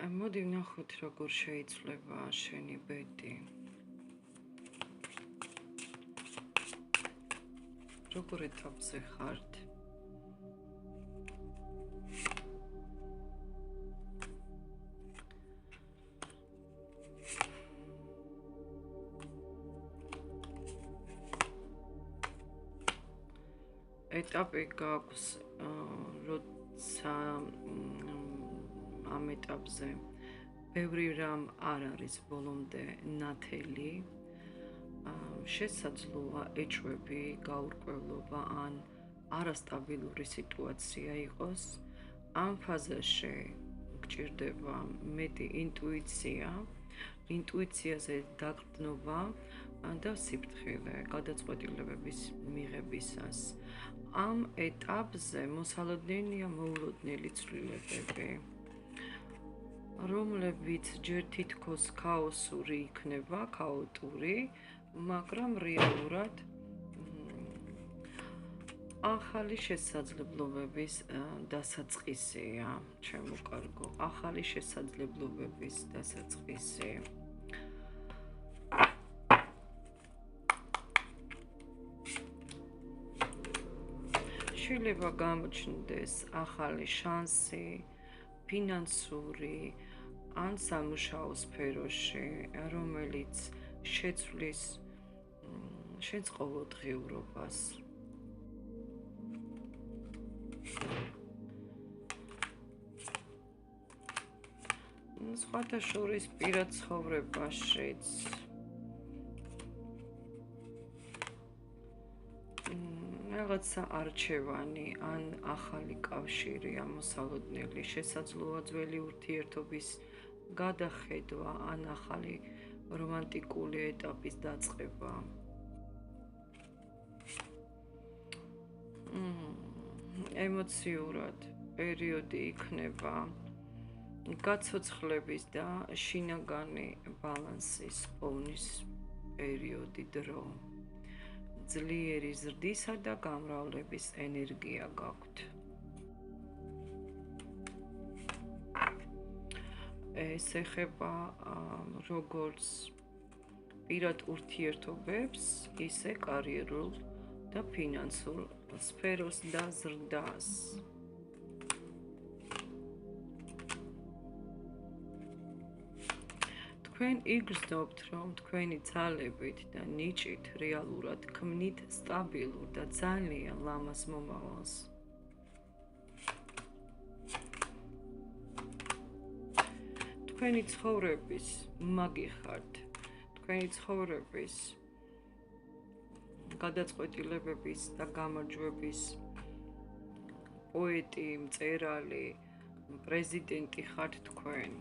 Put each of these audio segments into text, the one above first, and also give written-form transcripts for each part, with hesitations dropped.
მოდი ვნახოთ, როგორ შეიძლება შენი ბედი. როგორ ეტაპზე ხართ? ეტაპი გაქვს, როცა ამ ეტაპზე ბევრი რამ არ არის ბოლომდე ნათელი, შესაძლოა ეჭვები, გაურკვევლობა ან არასტაბილური სიტუაცია იყოს. ამ ფაზაში გჭირდება მეტი ინტუიციაზე დაგრძნობა და სიფრთხილე გადაწყვეტილებების მიღებისას. ამ ეტაპზე მოსალოდნელია მოულოდნელი ცვლილებები, რომლებიც ჯერ თითქოს ქაოსური იქნება, ქაოტური, მაგრამ რეალურად ახალი შესაძლებლობების დასაწყისია, ჩემო კარგო, ახალი შესაძლებლობების დასაწყისი. შეიძლება გამოჩნდეს ახალი შანსი, ფინანსური ან სამუშაო სფეროში, რომელიც შეცვლის შენს ყოველდღიურობას. სხვათა შორის პირად ცხოვრებაშიც რაღაცა არჩევანი ან ახალი კავშირი ამოსალოდნელი, შესაძლოა ძველი ურთიერთობის გადახედვა ან ახალი რომანტიკული ეტაპის დაწყება. ემოციურად პერიოდი იქნება გაცოცხლების და შინაგანი ბალანსის პოვნის პერიოდი დრო. ძლიერი ზრდისა და გამრავლების ენერგია გაქვთ. ეს ეხება როგორც პირად ურთიერთობებს, ისე კარიერულ და ფინანსურ სფეროს და ზრდას. თქვენ იგრძნობთ, რომ თქვენი ძალებით და ნიჭით რეალურად ქმნით სტაბილურ და ძალიან ლამაზ მომავალს. თქვენი ცხოვრების მაგი ხართ, თქვენი ცხოვრების გადაწყვეტილებების და გამარჯვების პოეტი, მწერალი, პრეზიდენტი ხართ თქვენ.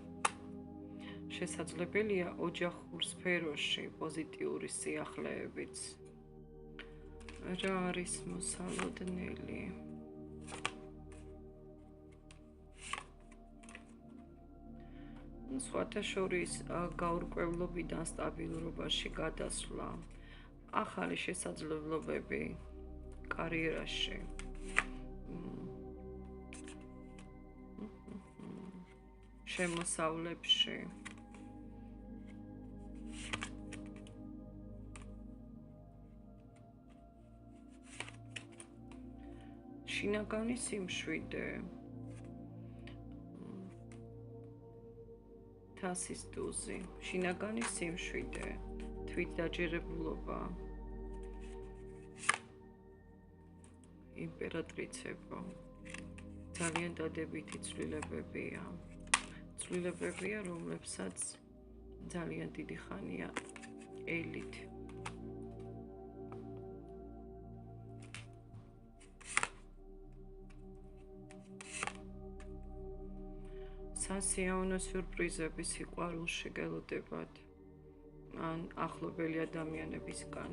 შესაძლებელია ოჯახურ სფეროში პოზიტიური სიახლეებიც. რა არის მოსალოდნელი? სხვათა შორის გაურკვევლობიდან სტაბილურობაში გადასვლა, ახალი შესაძლებლობები კარიერაში. შემოსავლებში. შინაგანი სიმშვიდე, თასის დუზი, შინაგანი სიმშვიდე, თვითდაჯერებულობა, იმპერატრიცება, ძალიან დადებითი ცვლილებებია, რომლებსაც ძალიან დიდი ხანია ელით. სასიამოვნო სიურპრიზები სიყვარულში გელოდებათ ან ახლობელი ადამიანებისგან.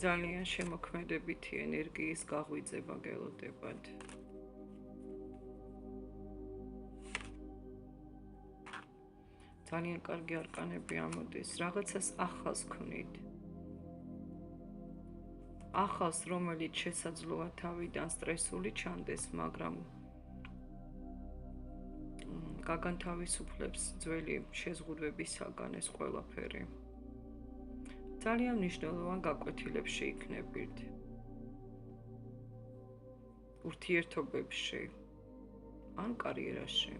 ძალიან შემოქმედებითი ენერგიის გაღვიძება გელოდებათ. ძალიან კარგი არკანები ამოდის, რაღაცას ახალს ქმნით. ახალს, რომელიც შესაძლოა თავიდან სტრესული ჩანდეს, მაგრამ გაგანთავისუფლებს ძველი შეზღუდვებისაგან ეს ყველაფერი. ძალიან მნიშვნელოვან გაკვეთილებში იქნებით. ურთიერთობებში ან კარიერაში.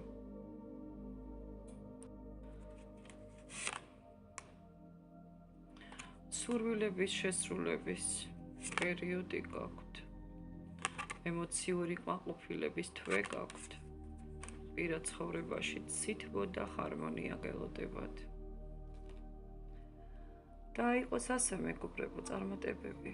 სურვილების შესრულების პერიოდი გაქვთ. ემოციური კმაყოფილების თვე გაქვთ. პირად ცხოვრებაში სითბო და ჰარმონია გელოდებათ. და იყოს ასე მეგობრებო წარმატებები.